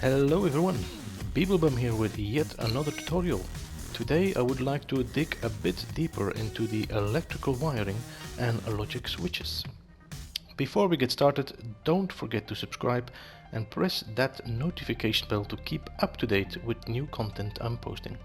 Hello everyone, Beeblebum here with yet another tutorial. Today I would like to dig a bit deeper into the electrical wiring and logic switches. Before we get started, don't forget to subscribe and press that notification bell to keep up to date with new content I'm posting.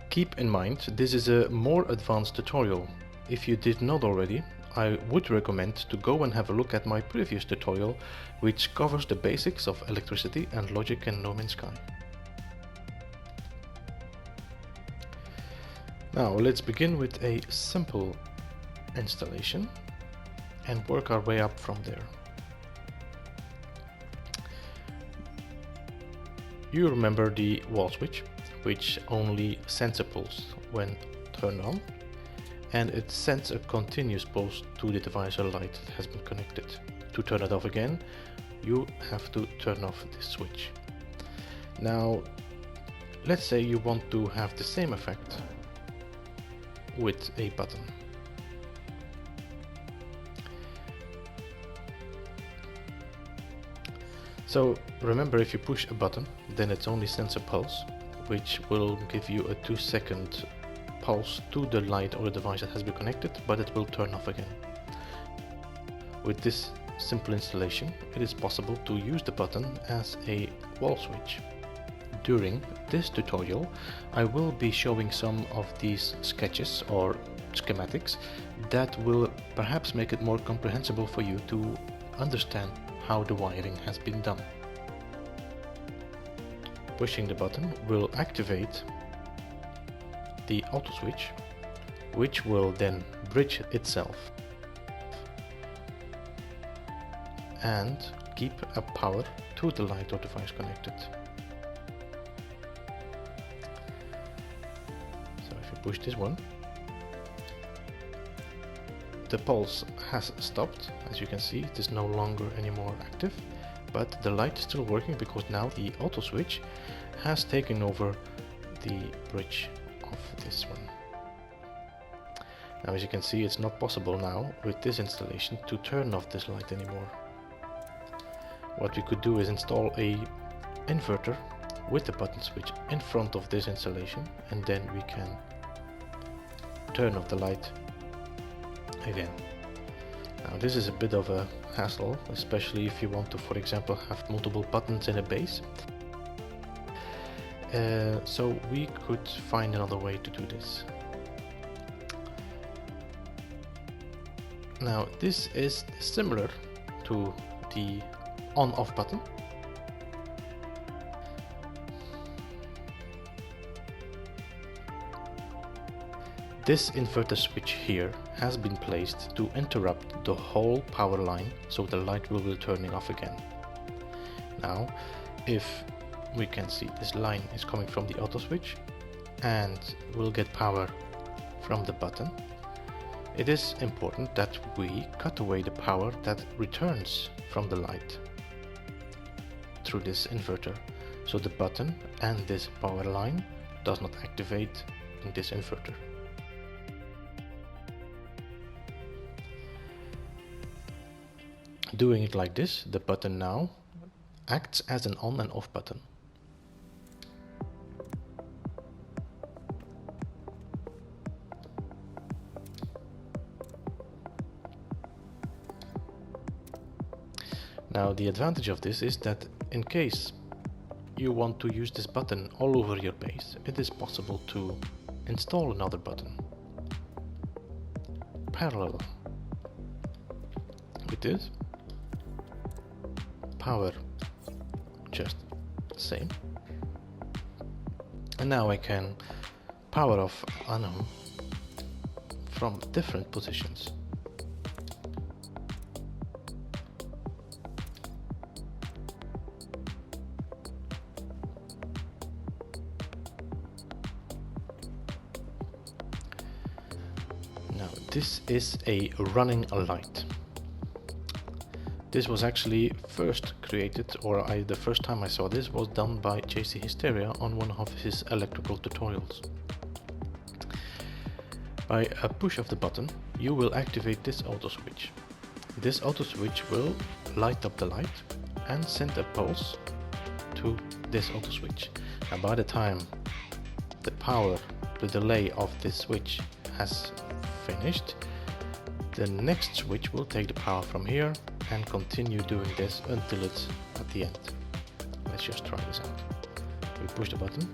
Keep in mind, this is a more advanced tutorial. If you did not already, I would recommend to go and have a look at my previous tutorial, which covers the basics of electricity and logic in No Man's Sky. Now let's begin with a simple installation and work our way up from there. You remember the wall switch, which only sends a pulse when turned on, and it sends a continuous pulse to the device or light that has been connected. To turn it off again, you have to turn off this switch. Now, let's say you want to have the same effect with a button. So remember, if you push a button, then it only sends a pulse, which will give you a 2-second pulse to the light or the device that has been connected, but it will turn off again. With this simple installation, it is possible to use the button as a wall switch. During this tutorial, I will be showing some of these sketches or schematics that will perhaps make it more comprehensible for you to understand how the wiring has been done. Pushing the button will activate the auto switch, which will then bridge itself and keep a power to the light or device connected. So if you push this one, the pulse has stopped. As you can see, it is no longer anymore active, but the light is still working because now the auto switch has taken over the bridge of this one. Now, as you can see, it's not possible now with this installation to turn off this light anymore. What we could do is install a inverter with the button switch in front of this installation, and then we can turn off the light again. Now this is a bit of a hassle, especially if you want to, for example, have multiple buttons in a base. So we could find another way to do this. Now this is similar to the on-off button. This inverter switch here has been placed to interrupt the whole power line, so the light will be turning off again. Now, if we can see, this line is coming from the auto switch and will get power from the button. It is important that we cut away the power that returns from the light through this inverter, so the button and this power line does not activate in this inverter. Doing it like this, the button now acts as an on and off button. Now the advantage of this is that in case you want to use this button all over your base, it is possible to install another button parallel with this. Power just the same, and now I can power off Anum from different positions. Now this is a running light. This was actually first created, or the first time I saw this was done by JC Hysteria on one of his electrical tutorials. By a push of the button, you will activate this auto switch. This auto switch will light up the light and send a pulse to this auto switch. And by the time the delay of this switch has finished, the next switch will take the power from here and continue doing this until it's at the end. Let's just try this out. We push the button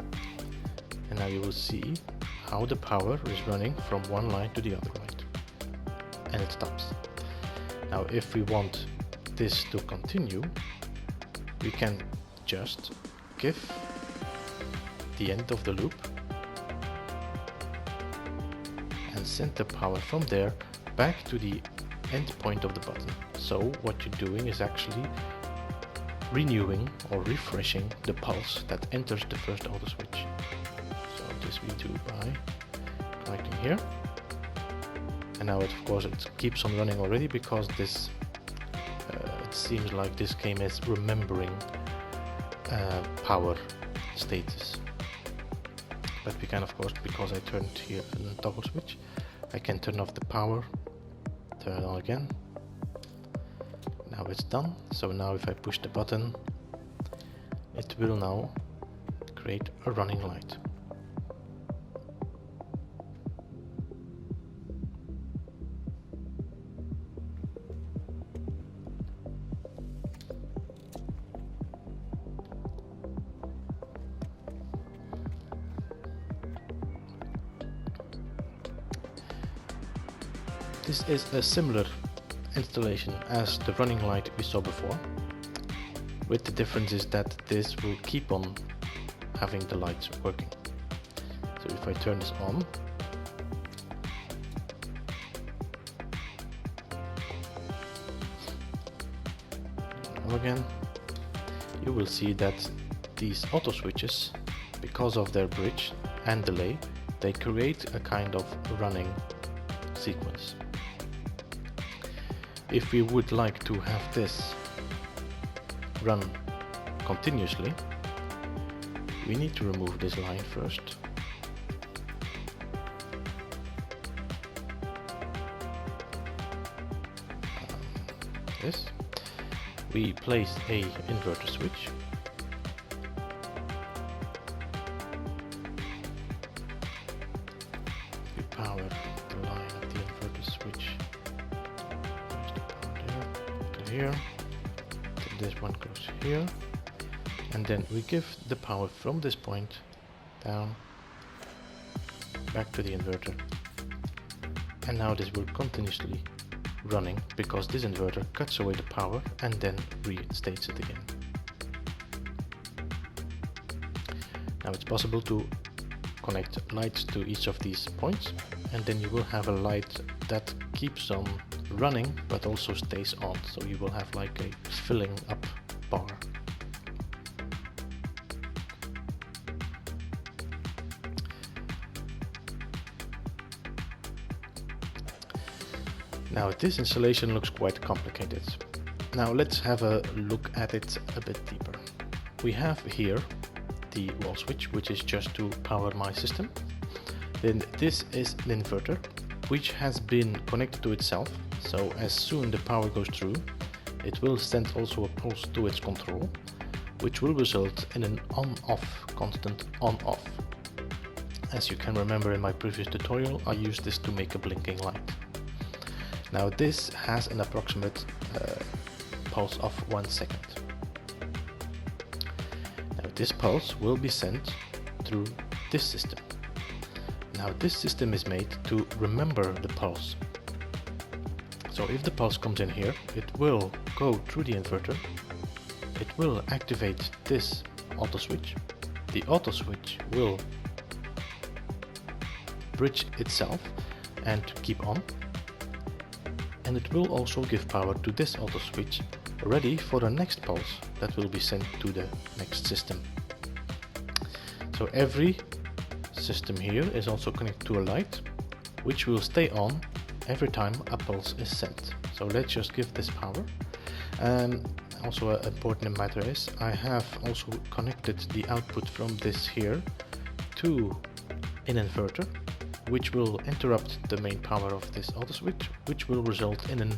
and now you will see how the power is running from one line to the other line, and it stops. Now if we want this to continue, we can just give the end of the loop and send the power from there back to the end point of the button. So what you're doing is actually renewing or refreshing the pulse that enters the first auto switch. So this we do by connecting here, and now of course it keeps on running already because this it seems like this game is remembering power status. But we can, of course, because I turned here a toggle switch, I can turn off the power, turn it on again. Now it's done. So now if I push the button, it will now create a running light. This is a similar installation as the running light we saw before, with the difference is that this will keep on having the lights working. So if I turn this on, again, you will see that these auto switches, because of their bridge and delay, they create a kind of running sequence. If we would like to have this run continuously, we need to remove this line first. This. We place a inverter switch. We power the line of the inverter switch. Here, this one goes here, and then we give the power from this point down back to the inverter, and now this will continuously running because this inverter cuts away the power and then reinstates it again. Now it's possible to connect lights to each of these points, and then you will have a light that keeps on running but also stays on, so you will have like a filling up bar. Now this installation looks quite complicated. Now let's have a look at it a bit deeper. We have here the wall switch, which is just to power my system. Then this is an inverter which has been connected to itself, so as soon the power goes through, it will send also a pulse to its control, which will result in an on-off, constant on-off. As you can remember in my previous tutorial, I used this to make a blinking light. Now this has an approximate pulse of 1 second. Now this pulse will be sent through this system. Now this system is made to remember the pulse. So if the pulse comes in here, it will go through the inverter, it will activate this auto switch, the auto switch will bridge itself and keep on, and it will also give power to this auto switch, ready for the next pulse that will be sent to the next system. So every system here is also connected to a light, which will stay on every time a pulse is sent. So let's just give this power. Also an important matter is I have also connected the output from this here to an inverter, which will interrupt the main power of this auto switch, which will result in an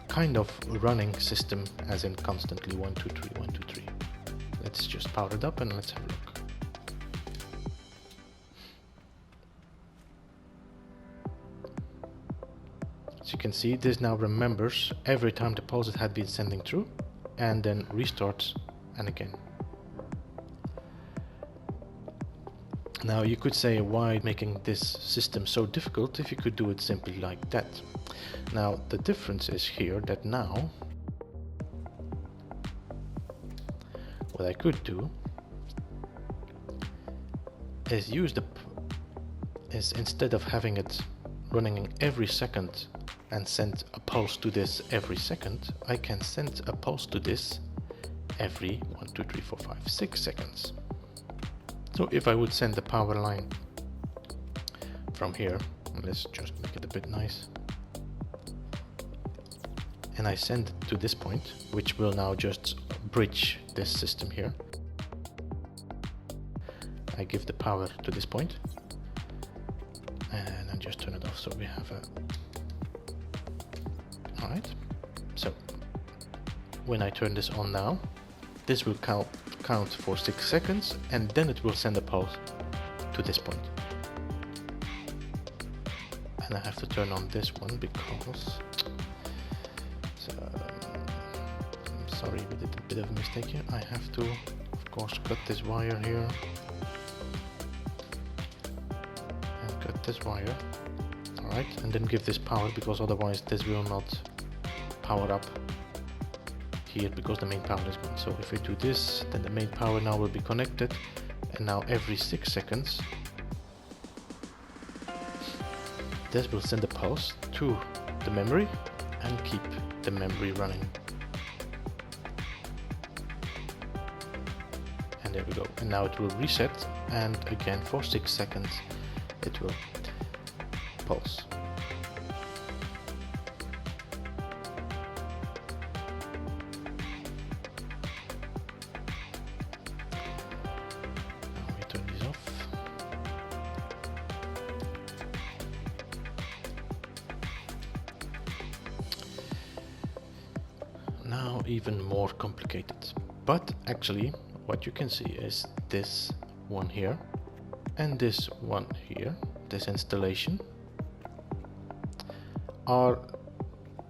kind of running system, as in constantly 1 2 3 1 2 3. Let's just power it up and let's have a look. As you can see, this now remembers every time the pulse it had been sending through and then restarts and again. Now you could say, why making this system so difficult if you could do it simply like that? Now the difference is here that now what I could do is instead of having it running every second and send a pulse to this every second, I can send a pulse to this every 1 2 3 4 5 6 seconds. So if I would send the power line from here, let's just make it a bit nice, and I send it to this point, which will now just bridge this system here. I give the power to this point and then just turn it off, so we have a... Alright, so when I turn this on now, this will count for 6 seconds and then it will send a pulse to this point. And I have to turn on this one because I'm sorry, we did a bit of a mistake here. I have to, of course, cut this wire here and cut this wire. Alright, and then give this power, because otherwise this will not power up here because the main power is gone. So if we do this, then the main power now will be connected, and now every 6 seconds this will send a pulse to the memory and keep the memory running. And there we go. And now it will reset, and again for 6 seconds it will pulse. Now even more complicated, but actually what you can see is this one here and this one here, this installation, are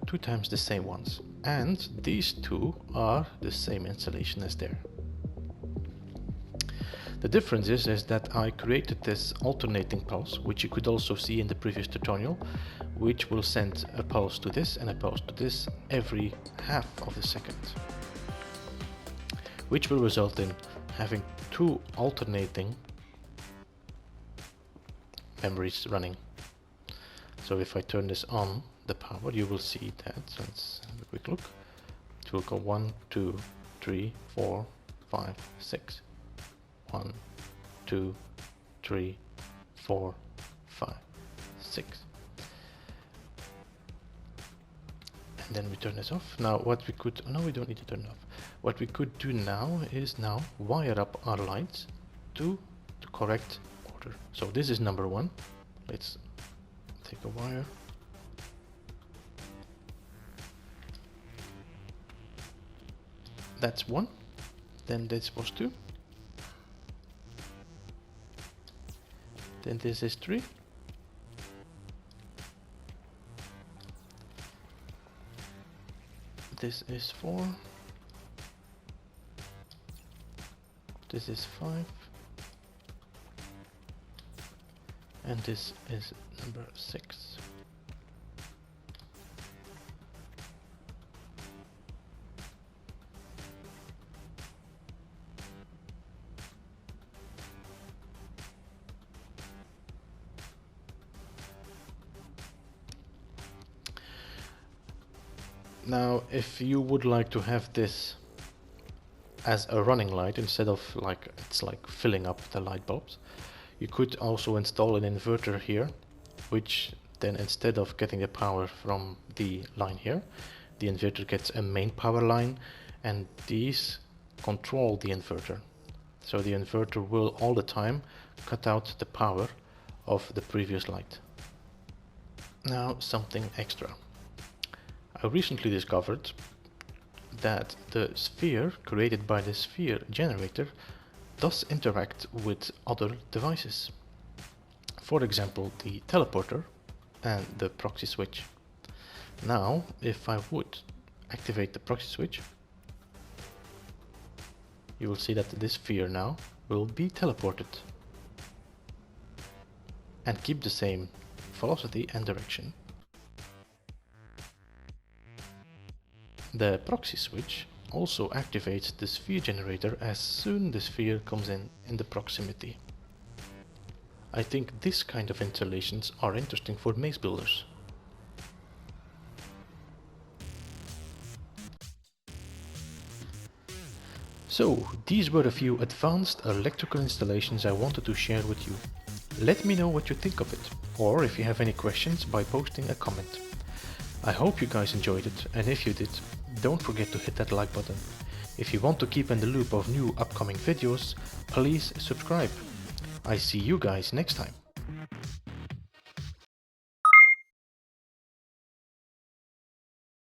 2 times the same ones, and these two are the same installation as there. The difference is that I created this alternating pulse, which you could also see in the previous tutorial, which will send a pulse to this and a pulse to this every half of a second, which will result in having 2 alternating memories running. So if I turn this on, the power, you will see that. So let's have a quick look. It will go 1 2 3 4 5 6. 1 2 3 4 5 6, and then we turn this off. Now what we could, no, we don't need to turn it off. What we could do now is now wire up our lights to the correct order. So this is number 1. Let's take a wire. That's 1. Then this was 2. Then this is 3. This is 4. This is 5. And this is number 6. Now, if you would like to have this as a running light instead of like it's like filling up the light bulbs, you could also install an inverter here, which then instead of getting the power from the line here, the inverter gets a main power line, and these control the inverter. So the inverter will all the time cut out the power of the previous light. Now something extra. I recently discovered that the sphere created by the sphere generator does interact with other devices. For example, the teleporter and the proxy switch. Now, if I would activate the proxy switch, you will see that this sphere now will be teleported and keep the same velocity and direction. The proxy switch also activates the sphere generator as soon the sphere comes in the proximity. I think this kind of installations are interesting for maze builders. So, these were a few advanced electrical installations I wanted to share with you. Let me know what you think of it, or if you have any questions by posting a comment. I hope you guys enjoyed it, and if you did, don't forget to hit that like button. If you want to keep in the loop of new upcoming videos, please subscribe. I see you guys next time.